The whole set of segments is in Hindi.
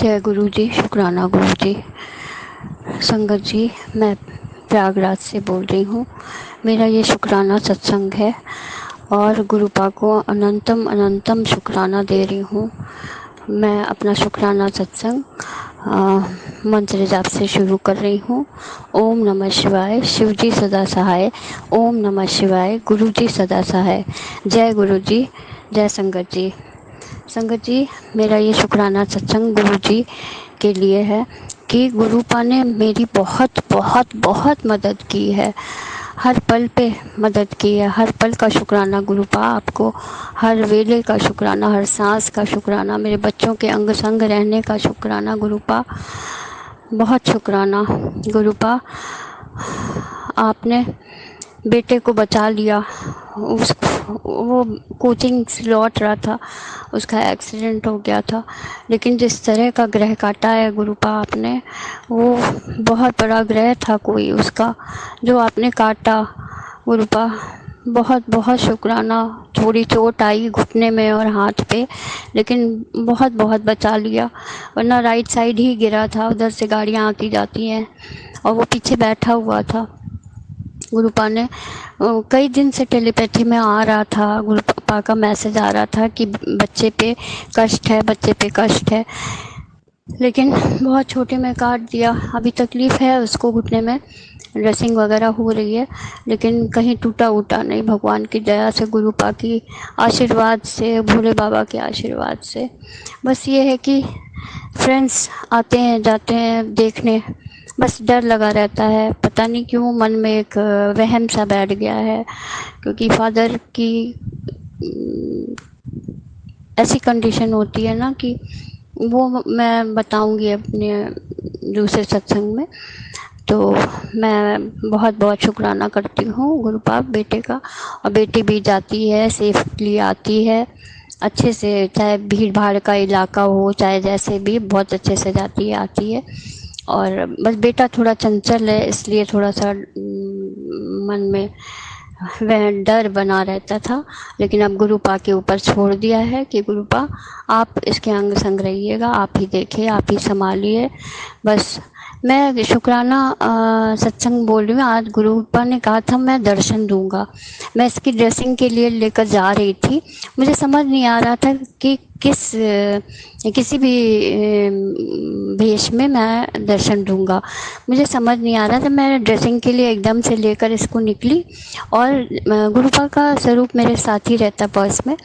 जय गुरु जी, शुक्राना गुरु जी। संगत जी, मैं प्रयागराज से बोल रही हूँ। मेरा ये शुक्राना सत्संग है और गुरुपा को अनंतम अनंतम शुक्राना दे रही हूँ। मैं अपना शुक्राना सत्संग मंत्र जाप से शुरू कर रही हूँ। ओम नमः शिवाय, शिव जी सदा सहाय। ओम नमः शिवाय, गुरु जी सदा सहाय। जय गुरु जी, जय संगत जी। संगत जी, मेरा ये शुक्राना सत्संग गुरु जी के लिए है कि गुरुपा ने मेरी बहुत बहुत बहुत मदद की है। हर पल पे मदद की है। हर पल का शुक्राना गुरुपा आपको, हर वेले का शुक्राना, हर सांस का शुक्राना, मेरे बच्चों के अंग संग रहने का शुक्राना गुरुपा। बहुत शुक्राना गुरुपा। आपने बेटे को बचा लिया। वो कोचिंग से लौट रहा था, उसका एक्सीडेंट हो गया था, लेकिन जिस तरह का ग्रह काटा है गुरुपा आपने, वो बहुत बड़ा ग्रह था कोई उसका जो आपने काटा गुरुपा। बहुत बहुत शुक्राना। थोड़ी चोट आई घुटने में और हाथ पे, लेकिन बहुत बहुत बचा लिया, वरना राइट साइड ही गिरा था। उधर से गाड़ियाँ आती जाती हैं और वो पीछे बैठा हुआ था। गुरुपा ने कई दिन से टेलीपैथी में आ रहा था, गुरुपा का मैसेज आ रहा था कि बच्चे पे कष्ट है, बच्चे पे कष्ट है, लेकिन बहुत छोटे में काट दिया। अभी तकलीफ़ है उसको घुटने में, ड्रेसिंग वगैरह हो रही है, लेकिन कहीं टूटा उटा नहीं, भगवान की दया से, गुरुपा की आशीर्वाद से, भोले बाबा के आशीर्वाद से। बस ये है कि फ्रेंड्स आते हैं जाते हैं देखने, बस डर लगा रहता है। पता नहीं क्यों मन में एक वहम सा बैठ गया है, क्योंकि फादर की ऐसी कंडीशन होती है ना कि वो मैं बताऊंगी अपने दूसरे सत्संग में। तो मैं बहुत बहुत शुक्राना करती हूँ गुरुपा बेटे का, और बेटी भी जाती है, सेफली आती है अच्छे से, चाहे भीड़ भाड़ का इलाका हो चाहे जैसे भी, बहुत अच्छे से जाती है आती है। और बस बेटा थोड़ा चंचल है, इसलिए थोड़ा सा मन में वह डर बना रहता था, लेकिन अब गुरुपा के ऊपर छोड़ दिया है कि गुरुपा आप इसके अंग संग रहिएगा, आप ही देखिए, आप ही संभालिए। बस मैं शुक्राना सत्संग बोल रही हूँ। आज गुरुपा ने कहा था मैं दर्शन दूंगा। मैं इसकी ड्रेसिंग के लिए लेकर जा रही थी, मुझे समझ नहीं आ रहा था कि किसी भी भेष में मैं दर्शन दूंगा, मुझे समझ नहीं आ रहा था। मैं ड्रेसिंग के लिए एकदम से लेकर इसको निकली, और गुरुपा का स्वरूप मेरे साथ ही रहता, पर्स में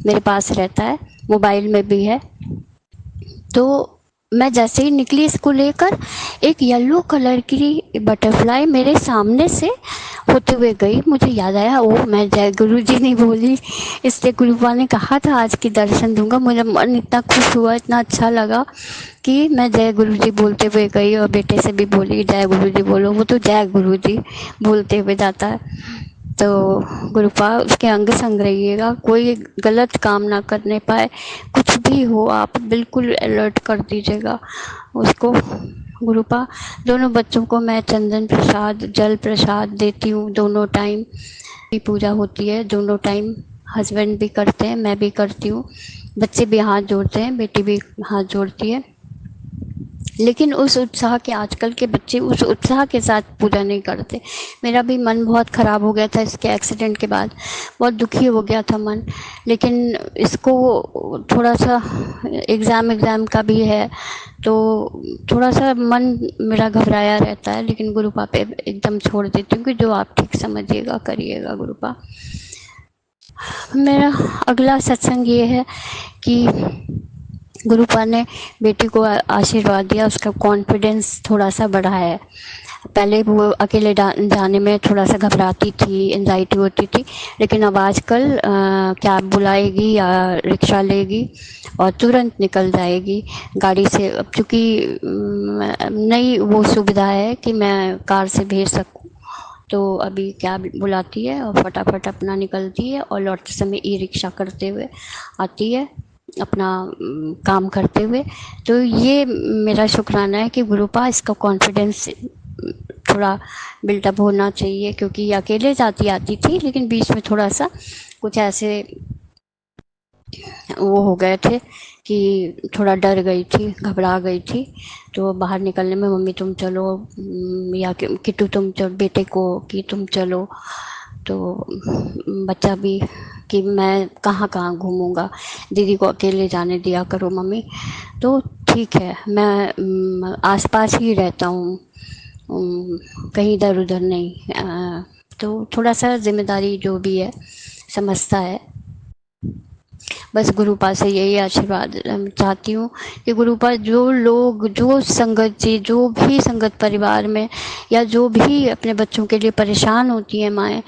मेरे पास रहता है, मोबाइल में भी है। तो मैं जैसे ही निकली इसको लेकर, एक येलो कलर की बटरफ्लाई मेरे सामने से होते हुए गई। मुझे याद आया, ओ मैं जय गुरु जी नहीं बोली, इसलिए गुरुपा ने कहा था आज की दर्शन दूंगा। मुझे मन इतना खुश हुआ, इतना अच्छा लगा कि मैं जय गुरु जी बोलते हुए गई, और बेटे से भी बोली जय गुरु जी बोलो, वो तो जय गुरु जी बोलते हुए जाता है। तो गुरुपा उसके अंग संग रहिएगा, कोई गलत काम ना करने पाए, कुछ भी हो आप बिल्कुल अलर्ट कर दीजिएगा उसको। गुरुपा दोनों बच्चों को मैं चंदन प्रसाद जल प्रसाद देती हूँ दोनों टाइम, भी पूजा होती है दोनों टाइम, हस्बैंड भी करते हैं, मैं भी करती हूँ, बच्चे भी हाथ जोड़ते हैं, बेटी भी हाथ जोड़ती है। लेकिन उस उत्साह के, आजकल के बच्चे उस उत्साह के साथ पूजा नहीं करते। मेरा भी मन बहुत ख़राब हो गया था इसके एक्सीडेंट के बाद, बहुत दुखी हो गया था मन, लेकिन इसको थोड़ा सा एग्ज़ाम का भी है, तो थोड़ा सा मन मेरा घबराया रहता है, लेकिन गुरुपा पे एकदम छोड़ देती हूँ कि जो आप ठीक समझिएगा करिएगा गुरुपा। मेरा अगला सत्संग ये है कि गुरुपा ने बेटी को आशीर्वाद दिया, उसका कॉन्फिडेंस थोड़ा सा बढ़ा है। पहले वो अकेले जाने में थोड़ा सा घबराती थी, एंजाइटी होती थी, लेकिन अब आजकल कैब बुलाएगी या रिक्शा लेगी और तुरंत निकल जाएगी गाड़ी से। अब चूँकि नई वो सुविधा है कि मैं कार से भेज सकूँ, तो अभी कैब बुलाती है और फटाफट अपना निकलती है, और लौटते समय ई रिक्शा करते हुए आती है अपना काम करते हुए। तो ये मेरा शुक्राना है कि गुरुपा इसका कॉन्फिडेंस थोड़ा बिल्डअप होना चाहिए, क्योंकि ये अकेले जाती आती थी, लेकिन बीच में थोड़ा सा कुछ ऐसे वो हो गए थे कि थोड़ा डर गई थी, घबरा गई थी। तो बाहर निकलने में मम्मी तुम चलो, या किट्टू तुम चलो, बेटे को कि तुम चलो। तो बच्चा भी कि मैं कहाँ कहाँ घूमूंगा, दीदी को अकेले जाने दिया करो मम्मी। तो ठीक है, मैं आसपास ही रहता हूँ, कहीं इधर उधर नहीं। तो थोड़ा सा जिम्मेदारी जो भी है समझता है। बस गुरुपा से यही आशीर्वाद चाहती हूँ कि गुरुपा जो लोग, जो संगत जी, जो भी संगत परिवार में या जो भी अपने बच्चों के लिए परेशान होती हैं माएँ,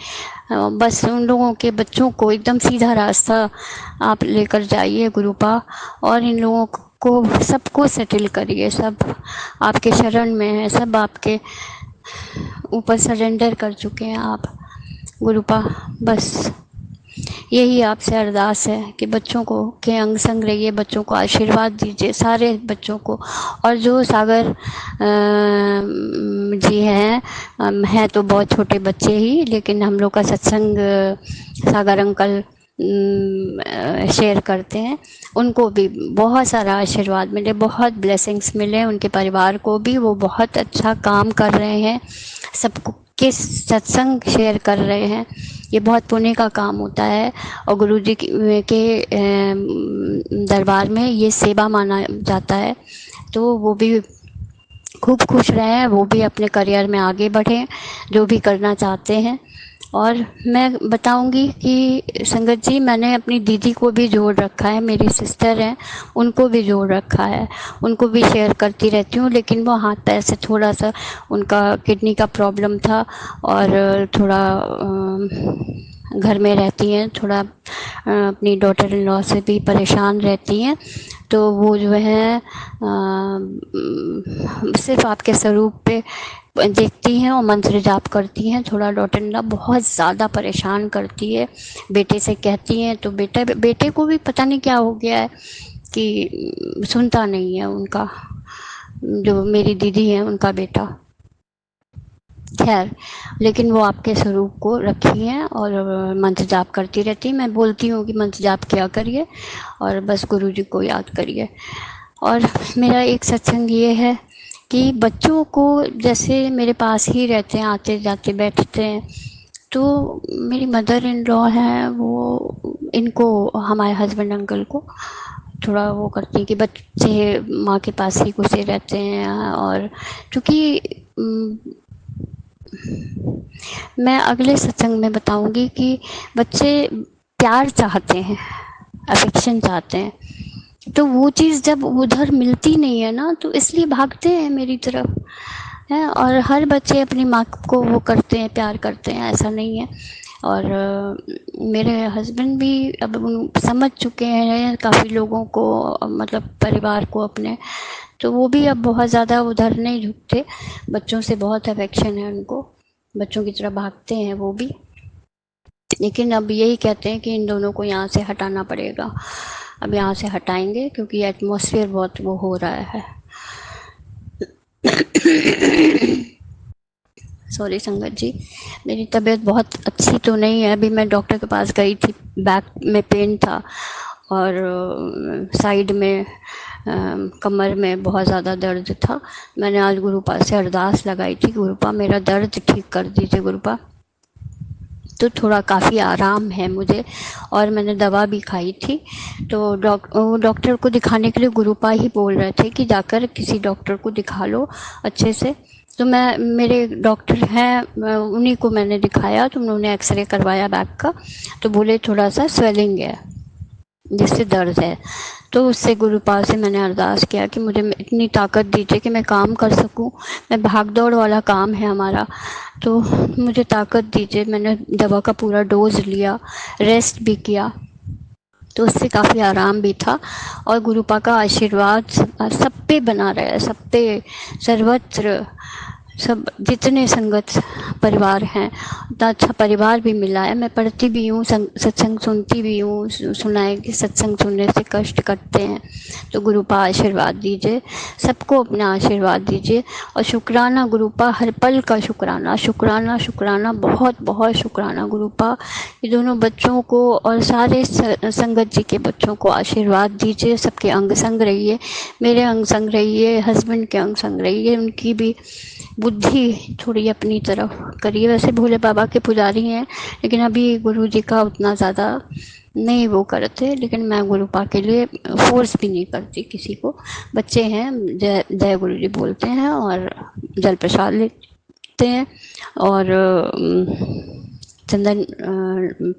बस उन लोगों के बच्चों को एकदम सीधा रास्ता आप लेकर जाइए गुरुपा, और इन लोगों को सबको सेटल करिए। सब आपके शरण में है, सब आपके ऊपर सरेंडर कर चुके हैं आप गुरुपा। बस यही आपसे अरदास है कि बच्चों को के अंग संग रहिए, बच्चों को आशीर्वाद दीजिए, सारे बच्चों को। और जो सागर जी हैं तो बहुत छोटे बच्चे ही, लेकिन हम लोग का सत्संग सागर अंकल शेयर करते हैं, उनको भी बहुत सारा आशीर्वाद मिले, बहुत ब्लेसिंग्स मिले, उनके परिवार को भी। वो बहुत अच्छा काम कर रहे हैं, सबको के सत्संग शेयर कर रहे हैं। ये बहुत पुण्य का काम होता है, और गुरु जी के दरबार में ये सेवा माना जाता है। तो वो भी खूब खुश रहें, वो भी अपने करियर में आगे बढ़ें, जो भी करना चाहते हैं। और मैं बताऊंगी कि संगत जी, मैंने अपनी दीदी को भी जोड़ रखा है, मेरी सिस्टर हैं उनको भी जोड़ रखा है, उनको भी शेयर करती रहती हूँ। लेकिन वो हाथ पैर से थोड़ा सा, उनका किडनी का प्रॉब्लम था, और थोड़ा घर में रहती हैं, थोड़ा अपनी डॉटर इन लॉ से भी परेशान रहती हैं। तो वो जो है सिर्फ आपके स्वरूप पे देखती हैं और मंत्र जाप करती हैं। थोड़ा डॉटर इन लॉ बहुत ज़्यादा परेशान करती है, बेटे से कहती हैं तो बेटे को भी पता नहीं क्या हो गया है कि सुनता नहीं है उनका, जो मेरी दीदी है उनका बेटा। खैर, लेकिन वो आपके स्वरूप को रखी हैं और मंत्र जाप करती रहती है। मैं बोलती हूँ कि मंत्र जाप किया करिए और बस गुरु जी को याद करिए। और मेरा एक सत्संग ये है कि बच्चों को, जैसे मेरे पास ही रहते हैं, आते जाते बैठते हैं, तो मेरी मदर इन लॉ हैं, वो इनको, हमारे हस्बैंड अंकल को थोड़ा वो करती हैं कि बच्चे माँ के पास ही घुसे रहते हैं। और क्योंकि मैं अगले सत्संग में बताऊंगी कि बच्चे प्यार चाहते हैं, अफेक्शन चाहते हैं, तो वो चीज़ जब उधर मिलती नहीं है ना, तो इसलिए भागते हैं मेरी तरफ है। और हर बच्चे अपनी माँ को वो करते हैं, प्यार करते हैं, ऐसा नहीं है। और मेरे हस्बैंड भी अब समझ चुके हैं काफ़ी लोगों को, मतलब परिवार को अपने, तो वो भी अब बहुत ज़्यादा उधर नहीं झुकते। बच्चों से बहुत अफेक्शन है उनको, बच्चों की तरह भागते हैं वो भी। लेकिन अब यही कहते हैं कि इन दोनों को यहाँ से हटाना पड़ेगा। अब यहाँ से हटाएंगे क्योंकि एटमॉस्फेयर बहुत वो हो रहा है। सॉरी संगत जी, मेरी तबीयत बहुत अच्छी तो नहीं है। अभी मैं डॉक्टर के पास गई थी, बैक में पेन था और साइड में कमर में बहुत ज़्यादा दर्द था। मैंने आज गुरुपा से अरदास लगाई थी, गुरुपा मेरा दर्द ठीक कर दीजिए गुरुपा। तो थोड़ा काफ़ी आराम है मुझे, और मैंने दवा भी खाई थी। तो डॉक्टर को दिखाने के लिए गुरुपा ही बोल रहे थे कि जाकर किसी डॉक्टर को दिखा लो अच्छे से। तो मेरे डॉक्टर हैं, उन्हीं को मैंने दिखाया। तो उन्होंने एक्सरे करवाया बैक का, तो बोले थोड़ा सा स्वेलिंग है जिससे दर्द है। तो उससे गुरुपाल से मैंने अरदास किया कि मुझे इतनी ताकत दीजिए कि मैं काम कर सकूं। मैं भाग दौड़ वाला काम है हमारा, तो मुझे ताकत दीजिए। मैंने दवा का पूरा डोज लिया, रेस्ट भी किया, तो उससे काफ़ी आराम भी था। और गुरुपा का आशीर्वाद सब पे बना रहा है, सब पे, सर्वत्र सब जितने संगत परिवार हैं, उतना अच्छा परिवार भी मिला है। मैं पढ़ती भी हूँ, सत्संग सुनती भी हूँ। सुना है कि सत्संग सुनने से कष्ट कटते हैं। तो गुरुपा आशीर्वाद दीजिए, सबको अपना आशीर्वाद दीजिए। और शुक्राना गुरुपा, हर पल का शुक्राना, शुक्राना शुक्राना, बहुत बहुत शुक्राना गुरुपा। ये दोनों बच्चों को और सारे संगत जी के बच्चों को आशीर्वाद दीजिए। सबके अंग संग रहिए, मेरे अंग संग रहिए, हस्बैंड के अंग संग रहिए। उनकी भी बुद्धि थोड़ी अपनी तरफ करिए। वैसे भोले बाबा के पुजारी हैं, लेकिन अभी गुरु जी का उतना ज़्यादा नहीं वो करते। लेकिन मैं गुरुपा के लिए फोर्स भी नहीं करती किसी को। बच्चे हैं, जय जय गुरु जी बोलते हैं और जल प्रसाद लेते हैं और चंदन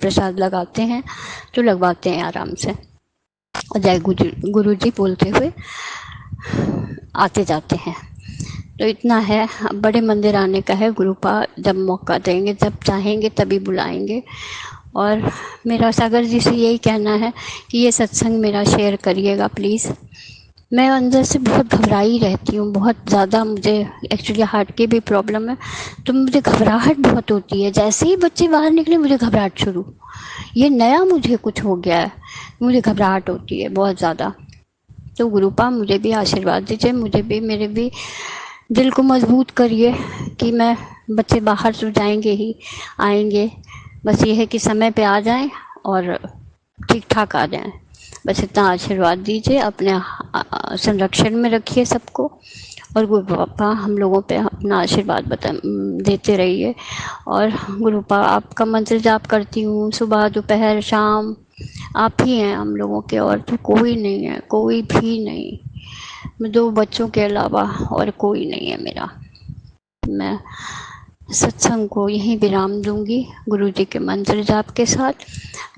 प्रसाद लगाते हैं, तो लगवाते हैं आराम से। और जय गुरु जी बोलते हुए आते जाते हैं। तो इतना है। अब बड़े मंदिर आने का है गुरुपा, जब मौका देंगे, जब चाहेंगे तभी बुलाएंगे। और मेरा सागर जी से यही कहना है कि ये सत्संग मेरा शेयर करिएगा प्लीज़। मैं अंदर से बहुत घबराई रहती हूँ, बहुत ज़्यादा। मुझे एक्चुअली हार्ट की भी प्रॉब्लम है, तो मुझे घबराहट बहुत होती है। जैसे ही बच्चे बाहर निकले मुझे घबराहट शुरू। ये नया मुझे कुछ हो गया है, मुझे घबराहट होती है बहुत ज़्यादा। तो गुरुपा मुझे भी आशीर्वाद दीजिए, मुझे भी, मेरे भी दिल को मजबूत करिए कि मैं, बच्चे बाहर तो जाएंगे ही, आएंगे। बस ये है कि समय पे आ जाएं और ठीक ठाक आ जाएं। बस इतना आशीर्वाद दीजिए, अपने संरक्षण में रखिए सबको। और गुरुपा हम लोगों पे अपना आशीर्वाद देते रहिए। और गुरुपा आपका मंत्र जाप करती हूँ सुबह दोपहर शाम। आप ही हैं हम लोगों के, और तो कोई नहीं है, कोई भी नहीं। 2 बच्चों के अलावा और कोई नहीं है मेरा। मैं सत्संग को यहीं विराम दूंगी गुरु जी के मंत्र जाप के साथ।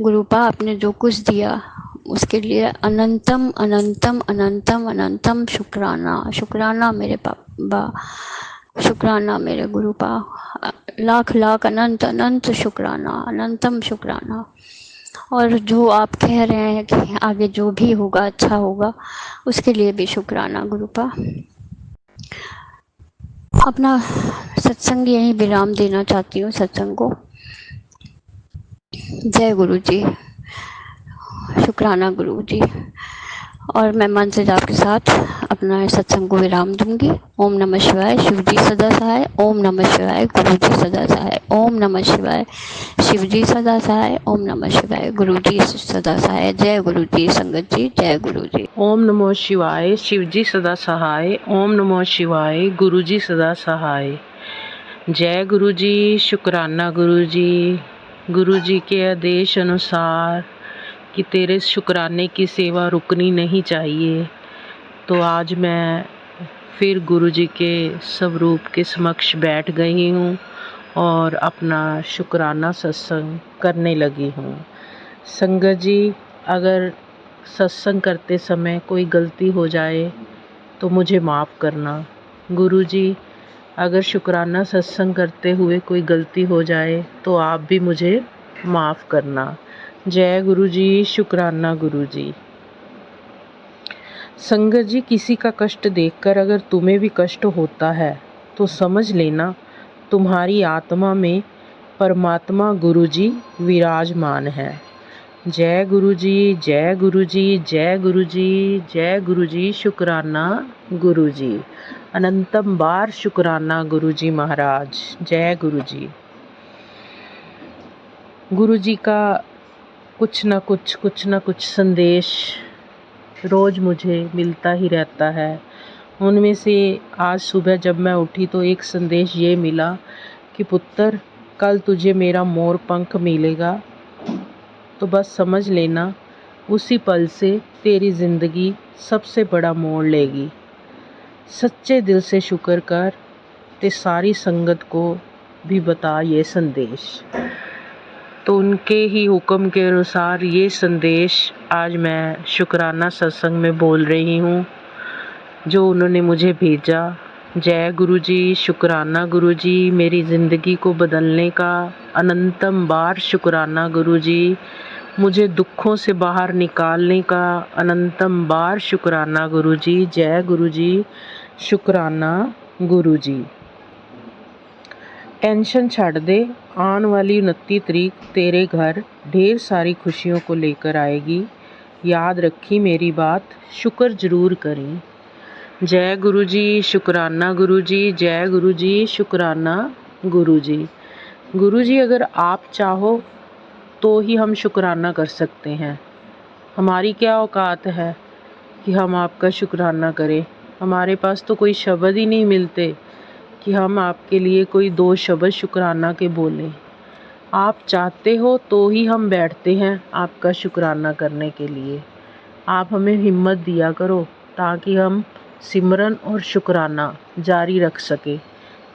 गुरुपा आपने जो कुछ दिया उसके लिए अनंतम अनंतम अनंतम अनंतम शुक्राना। शुक्राना मेरे बाबा, शुक्राना मेरे गुरुपा, लाख लाख अनंत अनंत शुक्राना, अनंतम शुक्राना। और जो आप कह रहे हैं कि आगे जो भी होगा अच्छा होगा, उसके लिए भी शुक्राना गुरुपा। अपना सत्संग यहीं विराम देना चाहती हूँ, सत्संग को। जय गुरु जी, शुक्राना गुरु जी। और मैं मंत्र जाप के साथ अपना सत्संग को विराम दूंगी। ओम नमः शिवाय, शिव जी सदा सहाय। ओम नमः शिवाय, गुरु जी सदा सहाय। ओम नमः शिवाय, शिव जी सदा सहाय। ओम नमः शिवाय, गुरु जी सदा सहाय। जय गुरु जी, संगत जी, जय गुरु जी। ओम नमो शिवाय, शिव जी सदा सहाय। ओम नमो शिवाय, गुरु जी सदा सहाय। जय गुरु जी, शुक्राना गुरु जी। गुरु जी के आदेश अनुसार कि तेरे शुक्राने की सेवा रुकनी नहीं चाहिए, तो आज मैं फिर गुरु जी के स्वरूप के समक्ष बैठ गई हूँ और अपना शुक्राना सत्संग करने लगी हूँ। संगत जी, अगर सत्संग करते समय कोई गलती हो जाए तो मुझे माफ़ करना। गुरु जी, अगर शुक्राना सत्संग करते हुए कोई गलती हो जाए तो आप भी मुझे माफ़ करना। जय गुरु जी, शुक्राना गुरु जी। संगत जी, किसी का कष्ट देखकर अगर तुम्हें भी कष्ट होता है तो समझ लेना तुम्हारी आत्मा में परमात्मा गुरु जी विराजमान है। जय गुरु जी, जय गुरु जी, जय गुरु जी, जय गुरु जी। शुक्राना गुरु जी, अनंतम बार शुक्राना गुरु जी महाराज। जय गुरु जी। गुरु जी का कुछ ना कुछ संदेश रोज़ मुझे मिलता ही रहता है। उनमें से आज सुबह जब मैं उठी तो एक संदेश ये मिला कि पुत्र, कल तुझे मेरा मोर पंख मिलेगा, तो बस समझ लेना उसी पल से तेरी ज़िंदगी सबसे बड़ा मोड़ लेगी। सच्चे दिल से शुक्र कर, ते सारी संगत को भी बता ये संदेश। तो उनके ही हुक्म के अनुसार ये संदेश आज मैं शुक्राना सत्संग में बोल रही हूँ, जो उन्होंने मुझे भेजा। जय गुरु जी, शुक्राना गुरु जी। मेरी ज़िंदगी को बदलने का अनंतम बार शुक्राना गुरु जी। मुझे दुखों से बाहर निकालने का अनंतम बार शुक्राना गुरु जी। जय गुरु जी, शुक्राना गुरु जी। टेंशन छੱਡ दे, आने वाली 29 तरीक तेरे घर ढेर सारी खुशियों को लेकर आएगी। याद रखी मेरी बात, शुक्र ज़रूर करें। जय गुरु जी, शुक्राना गुरु जी, जय गुरु जी, शुक्राना गुरु जी। गुरु जी, अगर आप चाहो तो ही हम शुक्राना कर सकते हैं। हमारी क्या औकात है कि हम आपका शुक्राना करें। हमारे पास तो कोई शब्द ही नहीं मिलते कि हम आपके लिए कोई 2 शब्द शुक्राना के बोलें। आप चाहते हो तो ही हम बैठते हैं आपका शुक्राना करने के लिए। आप हमें हिम्मत दिया करो ताकि हम सिमरन और शुक्राना जारी रख सके।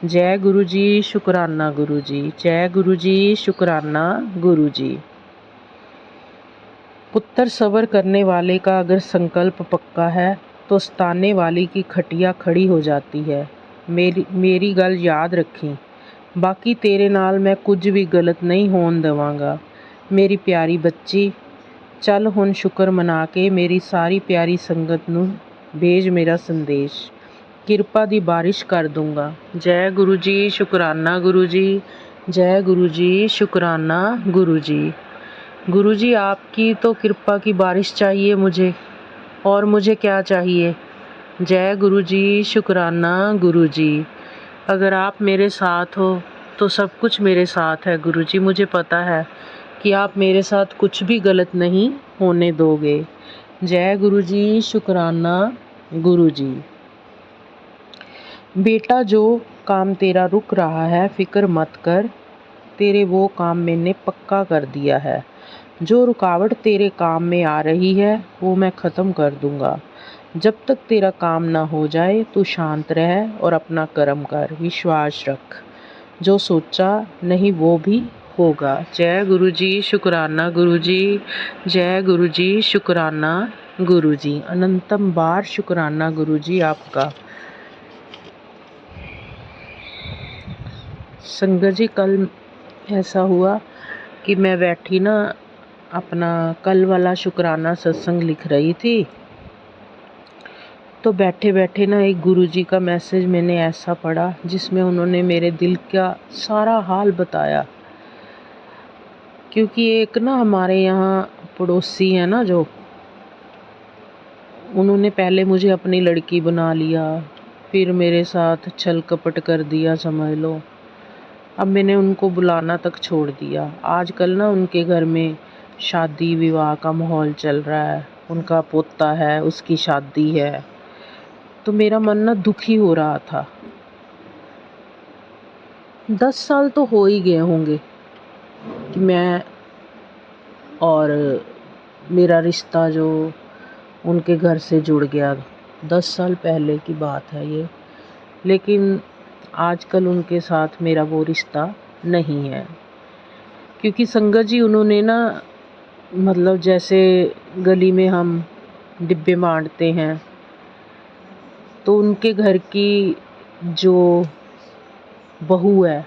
जय गुरु जी, शुक्राना गुरु जी, जय गुरु जी, शुक्राना गुरु जी। पुत्र सब्र करने वाले का अगर संकल्प पक्का है तो सताने वाली की खटिया खड़ी हो जाती है। मेरी गल याद रखी, बाकी तेरे नाल मैं कुछ भी गलत नहीं होन देवांगा। मेरी प्यारी बच्ची, चल हुण शुक्र मना के मेरी सारी प्यारी संगत नूं भेज मेरा संदेश। किरपा दी बारिश कर दूंगा। जय गुरु जी, शुक्राना गुरु जी, जय गुरु जी, शुक्राना गुरु जी। गुरु जी, आपकी तो कृपा की बारिश चाहिए मुझे, और मुझे क्या चाहिए। जय गुरु जी, शुक्राना गुरु जी। अगर आप मेरे साथ हो तो सब कुछ मेरे साथ है गुरु जी। मुझे पता है कि आप मेरे साथ कुछ भी गलत नहीं होने दोगे। जय गुरु जी, शुक्राना गुरु जी। बेटा, जो काम तेरा रुक रहा है फिक्र मत कर, तेरे वो काम मैंने पक्का कर दिया है। जो रुकावट तेरे काम में आ रही है वो मैं ख़त्म कर दूंगा। जब तक तेरा काम ना हो जाए तू शांत रह और अपना कर्म कर, विश्वास रख। जो सोचा नहीं वो भी होगा। जय गुरु जी, शुक्राना गुरु जी, जय गुरु जी, शुक्राना गुरु जी। अनंतम बार शुक्राना गुरु जी आपका। संगत जी, कल ऐसा हुआ कि मैं बैठी ना अपना कल वाला शुक्राना सत्संग लिख रही थी, तो बैठे बैठे ना एक गुरुजी का मैसेज मैंने ऐसा पढ़ा जिसमें उन्होंने मेरे दिल का सारा हाल बताया। क्योंकि एक ना हमारे यहाँ पड़ोसी है ना, जो उन्होंने पहले मुझे अपनी लड़की बना लिया, फिर मेरे साथ छल कपट कर दिया समझ लो। अब मैंने उनको बुलाना तक छोड़ दिया। आजकल ना उनके घर में शादी विवाह का माहौल चल रहा है, उनका पोता है, उसकी शादी है, तो मेरा मन ना दुखी हो रहा था। 10 साल तो हो ही गए होंगे कि मैं और मेरा रिश्ता जो उनके घर से जुड़ गया। 10 साल पहले की बात है ये, लेकिन आजकल उनके साथ मेरा वो रिश्ता नहीं है। क्योंकि संगत जी, उन्होंने ना मतलब जैसे गली में हम डिब्बे बांटते हैं, तो उनके घर की जो बहू है,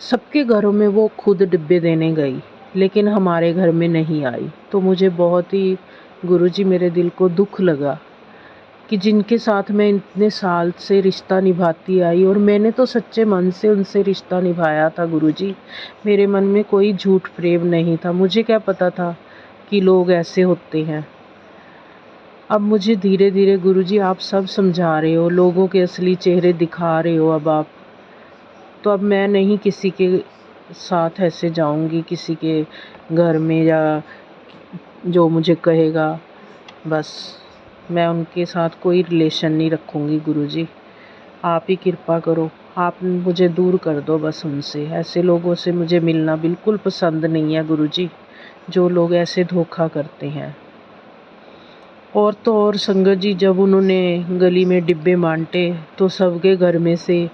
सबके घरों में वो खुद डिब्बे देने गई, लेकिन हमारे घर में नहीं आई। तो मुझे बहुत ही गुरुजी, मेरे दिल को दुख लगा कि जिनके साथ मैं इतने साल से रिश्ता निभाती आई, और मैंने तो सच्चे मन से उनसे रिश्ता निभाया था गुरुजी। मेरे मन में कोई झूठ प्रेम नहीं था। मुझे क्या पता था कि लोग ऐसे होते हैं। अब मुझे धीरे धीरे गुरुजी आप सब समझा रहे हो, लोगों के असली चेहरे दिखा रहे हो अब आप। तो अब मैं नहीं किसी के साथ ऐसे जाऊंगी, किसी के घर में, या जो मुझे कहेगा बस मैं उनके साथ कोई रिलेशन नहीं रखूंगी। गुरुजी, आप ही कृपा करो, आप मुझे दूर कर दो बस उनसे। ऐसे लोगों से मुझे मिलना बिल्कुल पसंद नहीं है गुरुजी, जो लोग ऐसे धोखा करते हैं। और तो और संगत जी, जब उन्होंने गली में डिब्बे बांटे तो सबके घर में से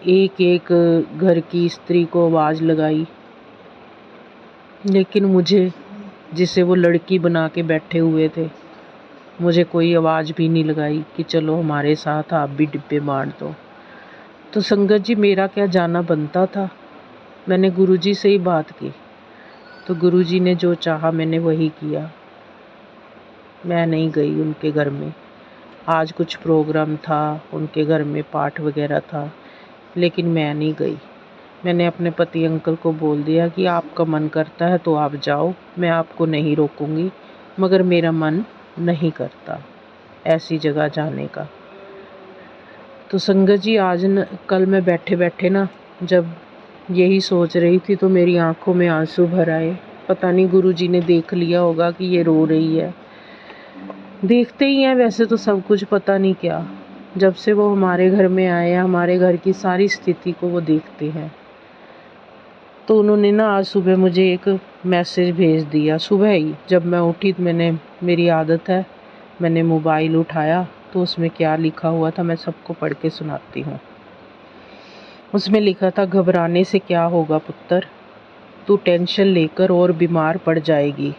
एक एक घर की स्त्री को आवाज़ लगाई, लेकिन मुझे, जिसे वो लड़की बना के बैठे हुए थे, मुझे कोई आवाज़ भी नहीं लगाई कि चलो हमारे साथ आप भी डिब्बे बांट दो। तो संगत जी, मेरा क्या जाना बनता था। मैंने गुरुजी से ही बात की, तो गुरुजी ने जो चाहा मैंने वही किया। मैं नहीं गई उनके घर में। आज कुछ प्रोग्राम था, उनके घर में पाठ वगैरह था, लेकिन मैं नहीं गई। मैंने अपने पति अंकल को बोल दिया कि आपका मन करता है तो आप जाओ, मैं आपको नहीं रोकूंगी, मगर मेरा मन नहीं करता ऐसी जगह जाने का। तो संगत जी कल मैं बैठे बैठे ना जब यही सोच रही थी तो मेरी आंखों में आंसू भर आए। पता नहीं गुरुजी ने देख लिया होगा कि ये रो रही है। देखते ही हैं वैसे तो सब कुछ, पता नहीं क्या, जब से वो हमारे घर में आए हैं हमारे घर की सारी स्थिति को वो देखते हैं। तो उन्होंने ना आज सुबह मुझे एक मैसेज भेज दिया। सुबह ही जब मैं उठी तो मेरी आदत है, मैंने मोबाइल उठाया तो उसमें क्या लिखा हुआ था मैं सबको पढ़ के सुनाती हूँ। उसमें लिखा था, घबराने से क्या होगा पुत्र, तू टेंशन लेकर और बीमार पड़ जाएगी।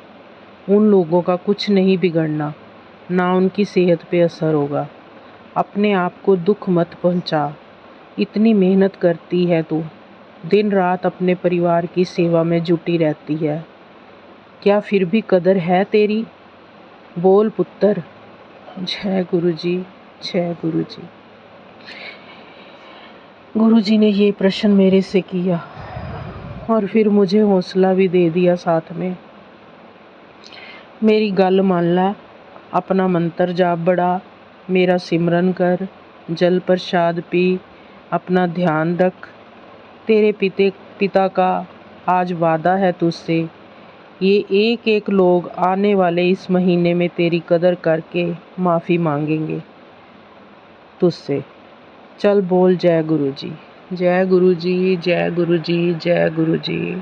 उन लोगों का कुछ नहीं बिगड़ना, ना उनकी सेहत पे असर होगा। अपने आप को दुख मत पहुंचा। इतनी मेहनत करती है तू, दिन रात अपने परिवार की सेवा में जुटी रहती है, क्या फिर भी कदर है तेरी? बोल पुत्र। जय गुरुजी, जय गुरुजी। गुरुजी ने ये प्रश्न मेरे से किया और फिर मुझे हौसला भी दे दिया साथ में। मेरी गल मान ला, अपना मंत्र जाप बढ़ा, मेरा सिमरन कर, जल प्रसाद पी, अपना ध्यान रख। तेरे पिता का आज वादा है तुझसे, ये एक एक लोग आने वाले इस महीने में तेरी कदर करके माफ़ी मांगेंगे तुझसे। चल बोल जय गुरुजी, जय गुरुजी, जय गुरुजी, जय गुरुजी।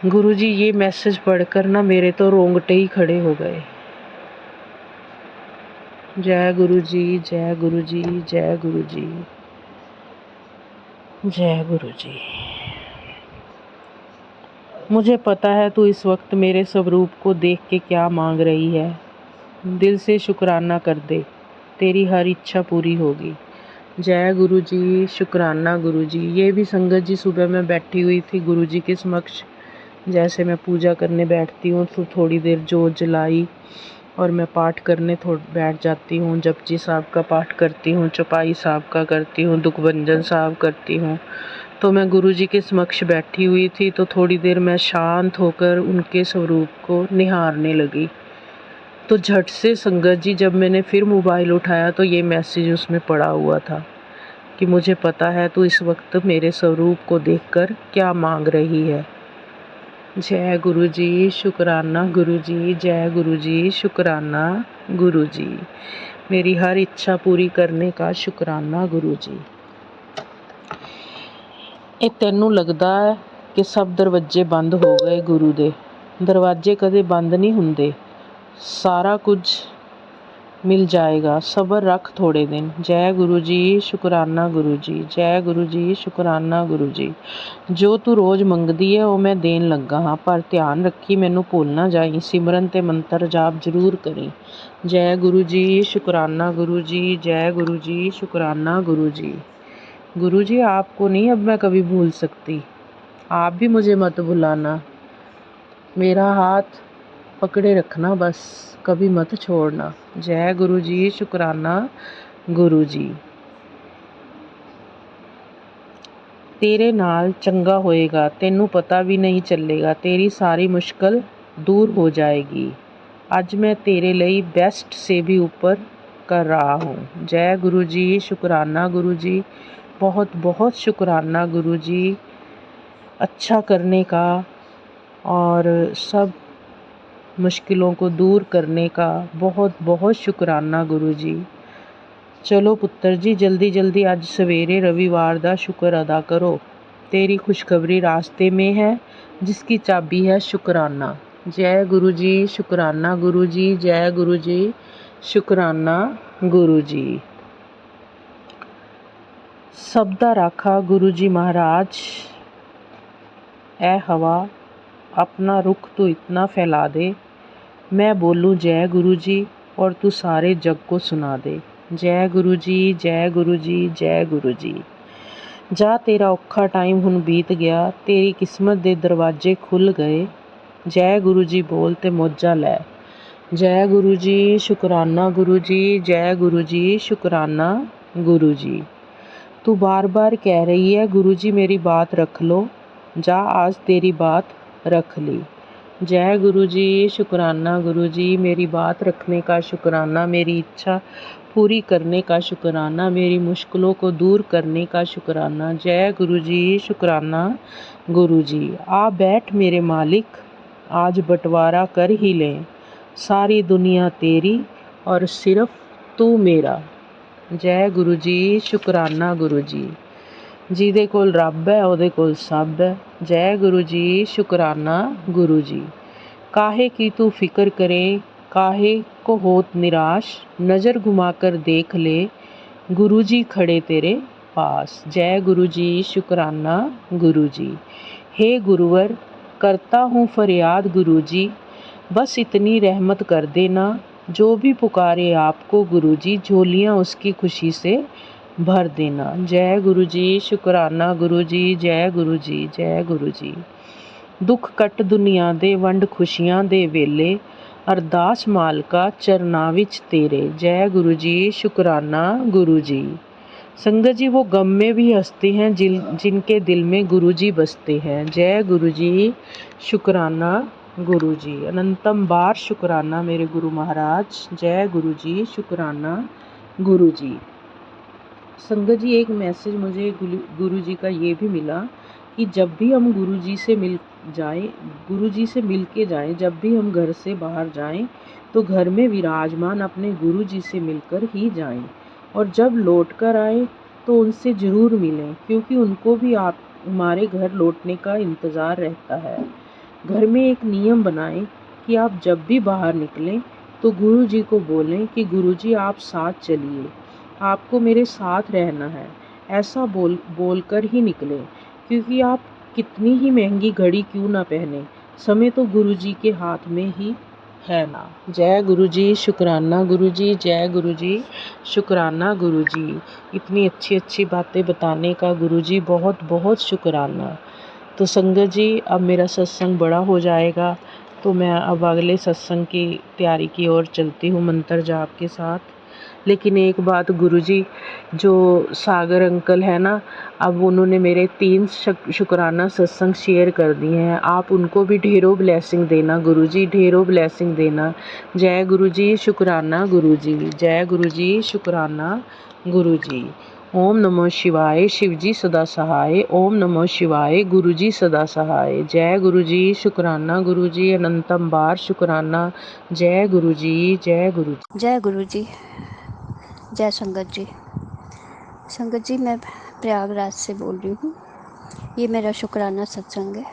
गुरुजी ये मैसेज पढ़कर ना मेरे तो रोंगटे ही खड़े हो गए। जय गुरुजी, जय गुरुजी, जय गुरुजी, जय गुरुजी। मुझे पता है तू इस वक्त मेरे स्वरूप को देख के क्या मांग रही है। दिल से शुक्राना कर दे, तेरी हर इच्छा पूरी होगी। जय गुरुजी, शुक्राना गुरुजी। ये भी संगत जी सुबह मैं बैठी हुई थी गुरुजी के समक्ष, जैसे मैं पूजा करने बैठती हूँ तो थोड़ी देर जोत जलाई और मैं पाठ करने बैठ जाती हूँ। जपजी साहब का पाठ करती हूँ, चौपाई साहब का करती हूँ, दुखभंजन साहब करती हूँ। तो मैं गुरुजी के समक्ष बैठी हुई थी तो थोड़ी देर मैं शांत होकर उनके स्वरूप को निहारने लगी। तो झट से संगत जी जब मैंने फिर मोबाइल उठाया तो ये मैसेज उसमें पड़ा हुआ था कि मुझे पता है तू इस वक्त मेरे स्वरूप को देखकर क्या मांग रही है। जय गुरुजी, शुक्राना गुरुजी, जय गुरुजी, शुक्राना गुरुजी। मेरी हर इच्छा पूरी करने का शुक्राना गुरुजी। ਇਹ ਤੈਨੂੰ ਲੱਗਦਾ ਹੈ ਕਿ ਸਭ ਦਰਵਾਜ਼ੇ ਬੰਦ ਹੋ ਗਏ ਗੁਰੂ ਦੇ। ਦਰਵਾਜ਼ੇ ਕਦੇ ਬੰਦ ਨਹੀਂ ਹੁੰਦੇ, ਸਾਰਾ ਕੁਝ मिल जाएगा, सब्र रख थोड़े दिन। जय गुरु जी, शुक्राना गुरु जी, जय गुरु जी, शुक्राना गुरु जी। जो तू रोज़ मंगदी है वो मैं देन लगा हाँ, पर ध्यान रखी मैनू भुल ना जाई। सिमरन ते मंत्र जाप जरूर करी। जय गुरु जी, शुक्राना गुरु जी, जय गुरु जी, शुक्राना गुरु जी। गुरु जी आपको नहीं अब मैं कभी भूल सकती, आप भी मुझे मत भुलाना। मेरा हाथ पकड़े रखना बस, कभी मत छोड़ना। जय गुरु जी, शुक्राना गुरु जी। तेरे नाल चंगा होएगा, तेनू पता भी नहीं चलेगा, तेरी सारी मुश्किल दूर हो जाएगी। आज मैं तेरे लिए बेस्ट से भी ऊपर कर रहा हूँ। जय गुरु जी, शुक्राना गुरु जी, बहुत बहुत शुक्राना गुरु जी, अच्छा करने का और सब मुश्किलों को दूर करने का बहुत बहुत शुक्राना गुरु जी। चलो पुत्र जी जल्दी जल्दी आज सवेरे रविवार का शुक्र अदा करो, तेरी खुशखबरी रास्ते में है जिसकी चाबी है शुक्राना। जय गुरु जी, शुक्राना गुरु जी, जय गुरु जी, शुक्राना गुरु जी। सब दा राखा गुरु जी महाराज, ए हवा अपना रुख तो इतना फैला दे, मैं बोलूँ जय गुरु जी और तू सारे जग को सुना दे। जय गुरु जी, जय गुरु जी, जय गुरु जी। जा तेरा औखा टाइम हुण बीत गया, तेरी किस्मत दे दरवाजे खुल गए। जय गुरु जी बोल ते मौजा लै। जय गुरु जी, शुक्राना गुरु जी, जय गुरु जी, शुक्राना गुरु जी। तू बार बार कह रही है गुरुजी मेरी बात रख लो, जा आज तेरी बात रख ली। जय गुरुजी, शुक्राना गुरुजी, मेरी बात रखने का शुक्राना, मेरी इच्छा पूरी करने का शुक्राना, मेरी मुश्किलों को दूर करने का शुक्राना। जय गुरुजी, शुक्राना गुरुजी। आ बैठ मेरे मालिक, आज बंटवारा कर ही लें, सारी दुनिया तेरी और सिर्फ तू मेरा। जय गुरुजी, शुक्राना गुरुजी। ਜਿਹਦੇ ਕੋਲ ਰੱਬ ਹੈ ਉਹਦੇ ਕੋਲ ਸਭ ਹੈ। जय गुरुजी, शुक्राना गुरुजी। काहे की तू फिक्र करे, काहे को होत निराश, नज़र घुमाकर देख ले, गुरुजी खड़े तेरे पास। जय गुरुजी, शुक्राना गुरुजी। हे गुरुवर, करता हूँ फरियाद गुरुजी, बस इतनी रहमत कर देना, जो भी पुकारे आपको गुरुजी, झोलियाँ उसकी खुशी से भर देना। जय गुरुजी, शुक्राना गुरुजी। जय गुरुजी, जय गुरुजी। दुख कट दुनिया दे, वंड खुशियां दे वेले, अरदास मालका चरना विच तेरे। जय गुरुजी, शुक्राना गुरुजी। संगत जी, वो गम में भी हंसते हैं जिनके दिल में गुरुजी बसते हैं। जय गुरुजी, शुक्राना गुरुजी। अनंतम बार शुक्राना मेरे गुरु महाराज। जय गुरुजी, शुक्राना गुरुजी। संगत जी, एक मैसेज मुझे गुरुजी का ये भी मिला कि जब भी हम गुरुजी से मिल के जाएं, जब भी हम घर से बाहर जाएं, तो घर में विराजमान अपने गुरुजी से मिलकर ही जाएं, और जब लौट कर आएँ तो उनसे ज़रूर मिलें, क्योंकि उनको भी आप हमारे घर लौटने का इंतज़ार रहता है। घर में एक नियम बनाएं कि आप जब भी बाहर निकलें तो गुरुजी को बोलें कि गुरुजी आप साथ चलिए, आपको मेरे साथ रहना है, ऐसा बोल कर ही निकलें, क्योंकि आप कितनी ही महंगी घड़ी क्यों ना पहने, समय तो गुरुजी के हाथ में ही है ना। जय गुरुजी, शुक्राना गुरुजी। जय गुरुजी, शुक्राना गुरुजी। इतनी अच्छी अच्छी बातें बताने का गुरुजी बहुत बहुत शुक्राना। तो संगत जी, अब मेरा सत्संग बड़ा हो जाएगा, तो मैं अब अगले सत्संग की तैयारी की ओर चलती हूँ मंत्र जाप के साथ। लेकिन एक बात गुरुजी, जो सागर अंकल है ना, अब उन्होंने मेरे 3 शुक्राना सत्संग शेयर कर दिए हैं। आप उनको भी ढेरों ब्लेसिंग देना गुरुजी, ढेरों ब्लेसिंग देना। जय गुरुजी, शुक्राना गुरुजी। जय गुरुजी, शुक्राना गुरुजी। ओम नमो शिवाय, शिवजी सदा सहाय। ओम नमो शिवाय, गुरुजी सदा सहाय। जय गुरुजी, शुक्राना गुरुजी। अनंतम बार शुक्राना। जय गुरुजी, जय गुरुजी। जय गुरुजी। जय संगत जी। संगत जी, मैं प्रयागराज से बोल रही हूँ। ये मेरा शुक्राना सत्संग है।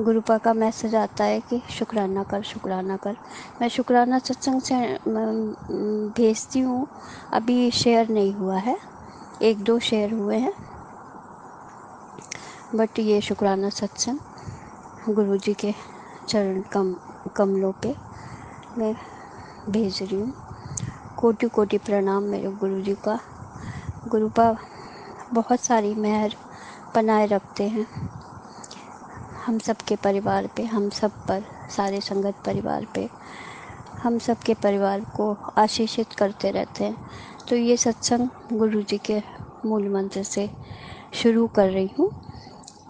गुरुपा का मैसेज आता है कि शुक्राना कर, शुक्राना कर। मैं शुक्राना सत्संग से भेजती हूँ, अभी शेयर नहीं हुआ है, 1-2 शेयर हुए हैं, बट ये शुक्राना सत्संग गुरुजी के चरण कमलों पे मैं भेज रही हूँ। कोटि कोटि प्रणाम मेरे गुरुजी का। गुरुपा बहुत सारी मेहर बनाए रखते हैं हम सब के परिवार पे, हम सब पर, सारे संगत परिवार पे, हम सब के परिवार को आशीषित करते रहते हैं। तो ये सत्संग गुरुजी के मूल मंत्र से शुरू कर रही हूँ।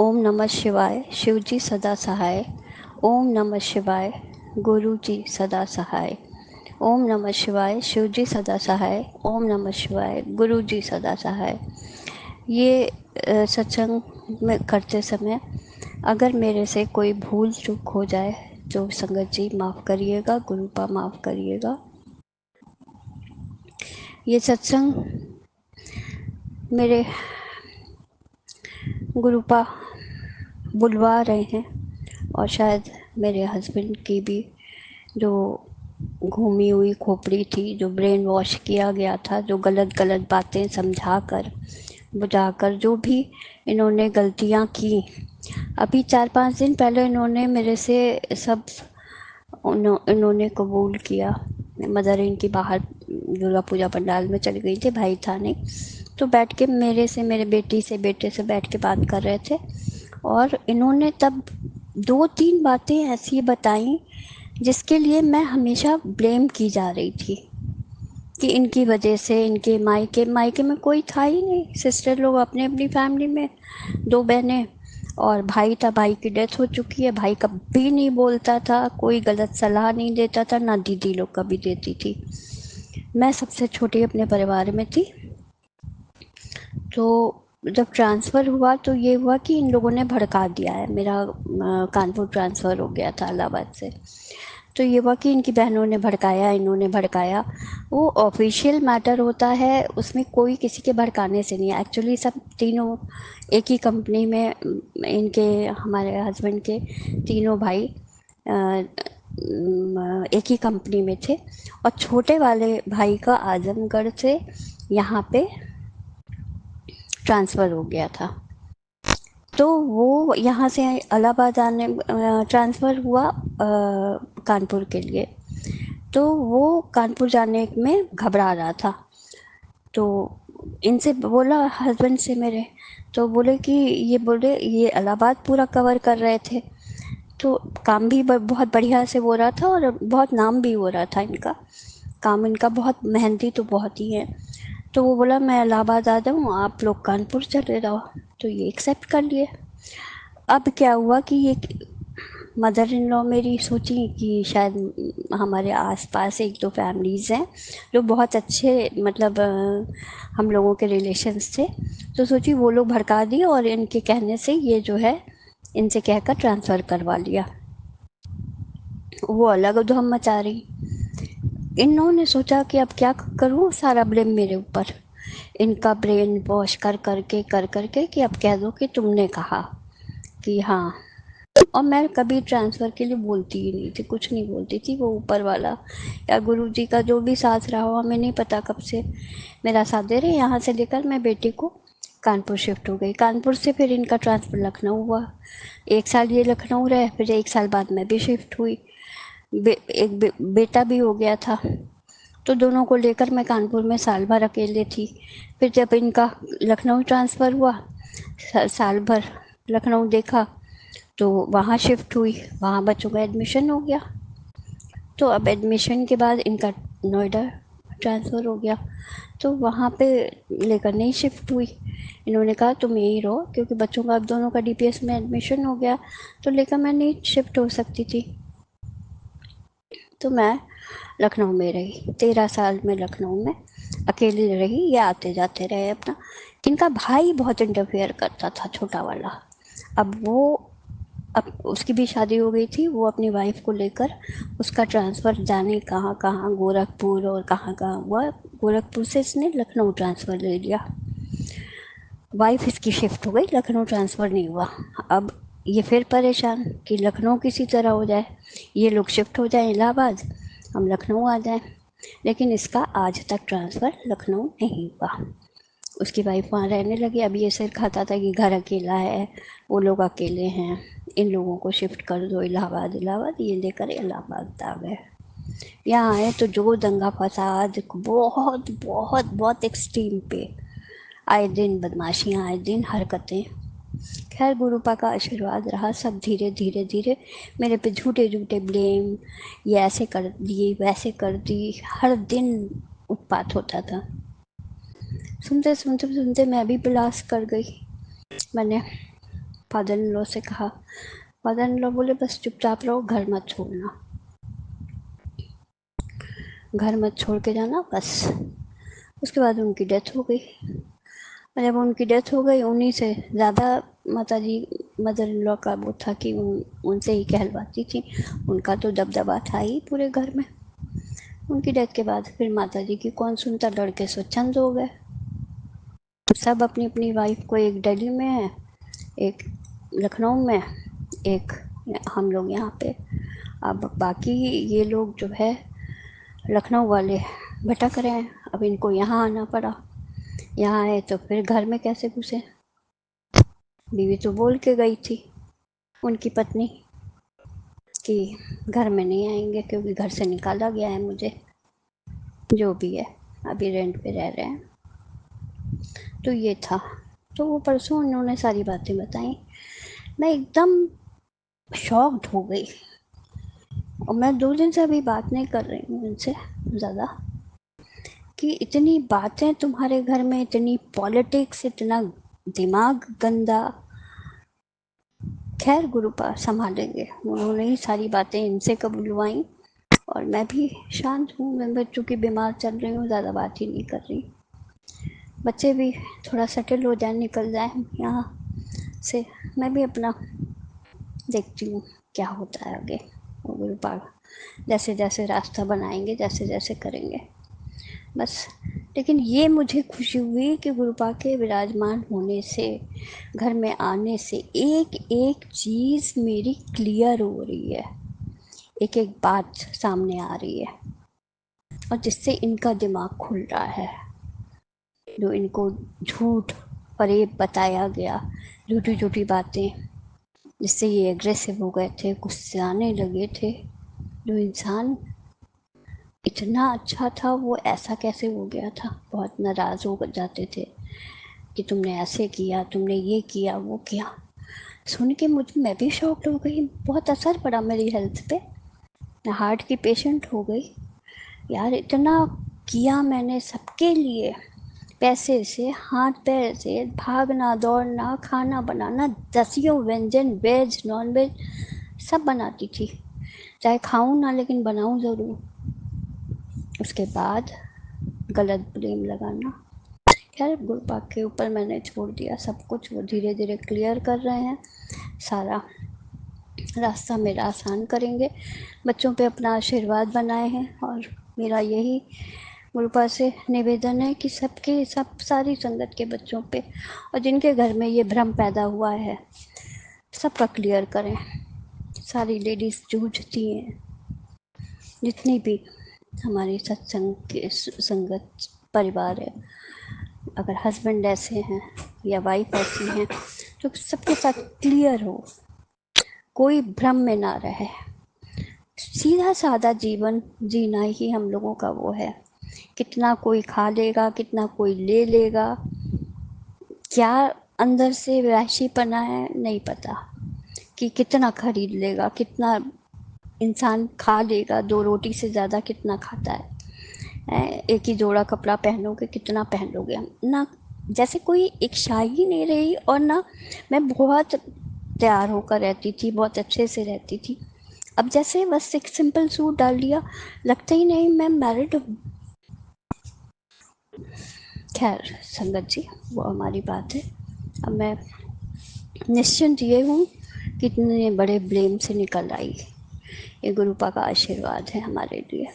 ओम नमः शिवाय, शिवजी सदा सहाय। ओम नमः शिवाय, गुरुजी सदा सहाय। ओम नमः शिवाय, शिवजी सदा सहाय। ओम नमः शिवाय, गुरुजी सदा सहाय। ये सत्संग में करते समय अगर मेरे से कोई भूल चूक हो जाए तो संगत जी माफ़ करिएगा, गुरुपा माफ़ करिएगा। ये सत्संग मेरे गुरुपा बुलवा रहे हैं, और शायद मेरे हस्बैंड की भी जो घूमी हुई खोपड़ी थी, जो ब्रेन वॉश किया गया था, जो गलत गलत बातें समझाकर बुझाकर जो भी इन्होंने गलतियां की, अभी 4-5 दिन पहले इन्होंने मेरे से सब इन्होंने कबूल किया। मदर इनकी बाहर दुर्गा पूजा पंडाल में चली गई थी, भाई था नहीं, तो बैठ के मेरे से, मेरे बेटे से बैठ के बात कर रहे थे, और इन्होंने तब 2-3 बातें ऐसी बताई जिसके लिए मैं हमेशा ब्लेम की जा रही थी कि इनकी वजह से इनके मायके मायके में कोई था ही नहीं, सिस्टर लोग अपने अपनी फैमिली में, 2 बहनें, और भाई था, भाई की डेथ हो चुकी है। भाई कभी नहीं बोलता था, कोई गलत सलाह नहीं देता था, ना दीदी लोग कभी देती थी। मैं सबसे छोटी अपने परिवार में थी। तो जब ट्रांसफ़र हुआ तो ये हुआ कि इन लोगों ने भड़का दिया है, मेरा कानपुर ट्रांसफ़र हो गया था इलाहाबाद से। तो ये हुआ कि इनकी बहनों ने भड़काया, इन्होंने भड़काया। वो ऑफिशियल मैटर होता है, उसमें कोई किसी के भड़काने से नहीं है। एक्चुअली सब तीनों एक ही कंपनी में, इनके हमारे हस्बैंड के तीनों भाई एक ही कंपनी में थे, और छोटे वाले भाई का आजमगढ़ से यहाँ पे ट्रांसफ़र हो गया था। तो वो यहाँ से इलाहाबाद आने ट्रांसफ़र हुआ कानपुर के लिए। तो वो कानपुर जाने में घबरा रहा था। तो इनसे बोला हस्बैंड से मेरे, तो बोले कि ये इलाहाबाद पूरा कवर कर रहे थे, तो काम भी बहुत बढ़िया से हो रहा था और बहुत नाम भी हो रहा था इनका। काम इनका बहुत मेहनती तो बहुत ही है। तो वो बोला मैं इलाहाबाद आ जाऊँ, आप लोग कानपुर चले जाओ। तो ये एक्सेप्ट कर लिए। अब क्या हुआ कि ये मदर इन लॉ मेरी सोची कि शायद हमारे आसपास 1-2 फैमिलीज़ हैं जो बहुत अच्छे, मतलब हम लोगों के रिलेशंस थे। तो सोची वो लोग भड़का दिए और इनके कहने से ये जो है इनसे कहकर ट्रांसफ़र करवा लिया। वो अलग उधम मचा रही। इन्होंने सोचा कि अब क्या करूँ, सारा ब्लेम मेरे ऊपर। इनका ब्रेन वॉश कर करके कि अब कह दो कि तुमने कहा कि हाँ। और मैं कभी ट्रांसफ़र के लिए बोलती ही नहीं थी, कुछ नहीं बोलती थी। वो ऊपर वाला या गुरुजी का जो भी साथ रहा हो, हमें नहीं पता कब से मेरा साथ दे रहे। यहाँ से लेकर मैं बेटी को कानपुर शिफ्ट हो गई। कानपुर से फिर इनका ट्रांसफ़र लखनऊ हुआ। 1 साल ये लखनऊ रहे, फिर 1 साल बाद मैं भी शिफ्ट हुई। बेटा भी हो गया था। तो दोनों को लेकर मैं कानपुर में साल भर अकेले थी। फिर जब इनका लखनऊ ट्रांसफ़र हुआ, साल भर लखनऊ देखा, तो वहाँ शिफ्ट हुई, वहाँ बच्चों का एडमिशन हो गया। तो अब एडमिशन के बाद इनका नोएडा ट्रांसफ़र हो गया, तो वहाँ पे लेकर नहीं शिफ्ट हुई। इन्होंने कहा तुम यहीं रहो, क्योंकि बच्चों का अब दोनों का डीपीएस में एडमिशन हो गया, तो लेकर मैं नहीं शिफ्ट हो सकती थी। तो मैं लखनऊ में रही, 13 साल में लखनऊ में अकेली रही। ये आते जाते रहे अपना। इनका भाई बहुत इंटरफेयर करता था, छोटा वाला। अब उसकी भी शादी हो गई थी। वो अपनी वाइफ को लेकर, उसका ट्रांसफ़र जाने कहाँ कहाँ, गोरखपुर और कहाँ कहाँ हुआ। गोरखपुर से इसने लखनऊ ट्रांसफ़र ले लिया। वाइफ इसकी शिफ्ट हो गई, लखनऊ ट्रांसफ़र नहीं हुआ। अब ये फिर परेशान कि लखनऊ किसी तरह हो जाए, ये लोग शिफ्ट हो जाएं इलाहाबाद, हम लखनऊ आ जाएं। लेकिन इसका आज तक ट्रांसफ़र लखनऊ नहीं हुआ। उसकी वाइफ वहाँ रहने लगी। अब ये सिर खाता था कि घर अकेला है, वो लोग अकेले हैं, इन लोगों को शिफ्ट कर दो इलाहाबाद। इलाहाबाद ये लेकर इलाहाबाद आ गए। यहाँ आए तो जो दंगा फसाद, बहुत बहुत बहुत एक्सट्रीम पे, आए दिन बदमाशियाँ, आए दिन हरकतें। खैर गुरुपा का आशीर्वाद रहा, सब धीरे धीरे धीरे मेरे पे झूठे झूठे ब्लेम, ये ऐसे कर दिए वैसे कर दी, हर दिन उत्पात होता था। सुनते सुनते सुनते मैं भी बिलास कर गई। मैंने फादर इन लॉ से कहा। फादर इन लॉ बोले बस चुपचाप रहो, घर मत छोड़ना, घर मत छोड़ के जाना बस। उसके बाद उनकी डेथ हो गई। जब उनकी डेथ हो गई, उन्हीं से ज़्यादा माता जी, मदर इन लॉ का वो था कि उनसे ही कहलवाती थी। उनका तो दबदबा था ही पूरे घर में। उनकी डेथ के बाद फिर माता जी की कौन सुनता, लड़के स्वच्छंद हो गए। सब अपनी अपनी वाइफ को, एक दिल्ली में है, एक लखनऊ में, एक हम लोग यहाँ पे। अब बाकी ये लोग जो है लखनऊ वाले भटक रहे हैं। अब इनको यहाँ आना पड़ा। यहाँ आए तो फिर घर में कैसे घुसे। बीवी तो बोल के गई थी उनकी पत्नी कि घर में नहीं आएंगे, क्योंकि घर से निकाला गया है मुझे, जो भी है अभी रेंट पे रह रहे हैं। तो ये था। तो वो परसों उन्होंने सारी बातें बताई। मैं एकदम शॉक्ड हो गई, और मैं 2 दिन से अभी बात नहीं कर रही हूँ उनसे ज़्यादा, कि इतनी बातें तुम्हारे घर में, इतनी पॉलिटिक्स, इतना दिमाग गंदा। खैर गुरुपा संभालेंगे, उन्होंने ही सारी बातें इनसे कबुलवाई और मैं भी शांत हूँ। मैं बच्चों की बीमार चल रही हूँ, ज़्यादा बात ही नहीं कर रही। बच्चे भी थोड़ा सेटल हो जाए, निकल जाए यहाँ से, मैं भी अपना देखती हूँ क्या होता है आगे। वो गुरुपा जैसे जैसे रास्ता बनाएंगे, जैसे जैसे करेंगे बस। लेकिन ये मुझे खुशी हुई कि गुरुपा के विराजमान होने से, घर में आने से एक एक चीज़ मेरी क्लियर हो रही है, एक एक बात सामने आ रही है और जिससे इनका दिमाग खुल रहा है। जो इनको झूठ फरेब बताया गया, झूठी झूठी बातें, जिससे ये एग्रेसिव हो गए थे, गुस्साने लगे थे। जो इंसान इतना अच्छा था वो ऐसा कैसे हो गया था, बहुत नाराज़ हो जाते थे कि तुमने ऐसे किया, तुमने ये किया, वो किया। सुन के मैं भी शॉक्ड हो गई, बहुत असर पड़ा मेरी हेल्थ पे। मैं हार्ट की पेशेंट हो गई यार। इतना किया मैंने सबके लिए, पैसे से, हाथ पैर से, भागना दौड़ना, खाना बनाना, दसियों व्यंजन, वेज नॉन वेज सब बनाती थी, चाहे खाऊं ना लेकिन बनाऊं ज़रूर। उसके बाद गलत ब्लेम लगाना। खैर गुरुपा के ऊपर मैंने छोड़ दिया सब कुछ, वो धीरे धीरे क्लियर कर रहे हैं, सारा रास्ता मेरा आसान करेंगे। बच्चों पे अपना आशीर्वाद बनाए हैं और मेरा यही गुरुपा से निवेदन है कि सबके सब सारी संगत के बच्चों पे और जिनके घर में ये भ्रम पैदा हुआ है सबका क्लियर करें। सारी लेडीज़ जूझती हैं, जितनी भी हमारी सत्संग के संगत परिवार है, अगर हस्बैंड ऐसे हैं या वाइफ ऐसी हैं तो सबके साथ क्लियर हो, कोई भ्रम में ना रहे। सीधा साधा जीवन जीना ही हम लोगों का वो है। कितना कोई खा लेगा, कितना कोई ले लेगा, क्या अंदर से वैशीपना है नहीं पता, कि कितना खरीद लेगा, कितना इंसान खा लेगा, 2 रोटी से ज़्यादा कितना खाता है। एक ही जोड़ा कपड़ा पहनोगे, कितना पहन लोगे हम ना। जैसे कोई इच्छा ही नहीं रही। और ना मैं बहुत तैयार होकर रहती थी, बहुत अच्छे से रहती थी। अब जैसे बस एक सिंपल सूट डाल लिया, लगता ही नहीं मैं मैरिड हूँ। खैर संगत जी, वो हमारी बात है। अब मैं निश्चिंत ये हूँ कि इतने बड़े ब्लेम से निकल आई। ये गुरुपा का आशीर्वाद है हमारे लिए।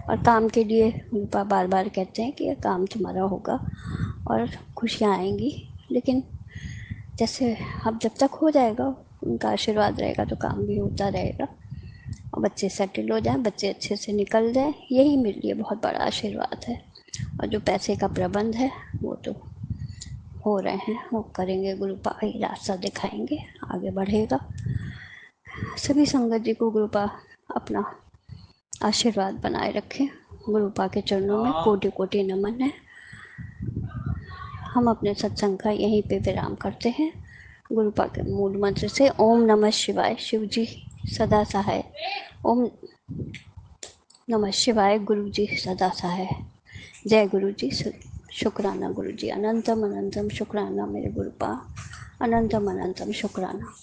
और काम के लिए गुरुपा बार बार कहते हैं कि ये काम तुम्हारा होगा और खुशियाँ आएंगी। लेकिन जैसे अब जब तक हो जाएगा, उनका आशीर्वाद रहेगा तो काम भी होता रहेगा और बच्चे सेटल हो जाएं, बच्चे अच्छे से निकल जाएं, यही मेरे लिए बहुत बड़ा आशीर्वाद है। और जो पैसे का प्रबंध है वो तो हो रहे हैं, वो करेंगे, गुरुपा ही रास्ता दिखाएंगे, आगे बढ़ेगा। सभी संगत जी को गुरुपा अपना आशीर्वाद बनाए रखें। गुरुपा के चरणों में कोटि कोटि नमन है। हम अपने सत्संग का यहीं पे विराम करते हैं गुरुपा के मूल मंत्र से। ओम नमः शिवाय। शिव जी सदा सहाय। ओम नमः शिवाय। गुरु जी सदा सहाय। जय गुरु जी। शुक्राना गुरु जी, अनंतम अनंतम शुक्राना मेरे गुरुपा, अनंतम अनंतम शुक्राना।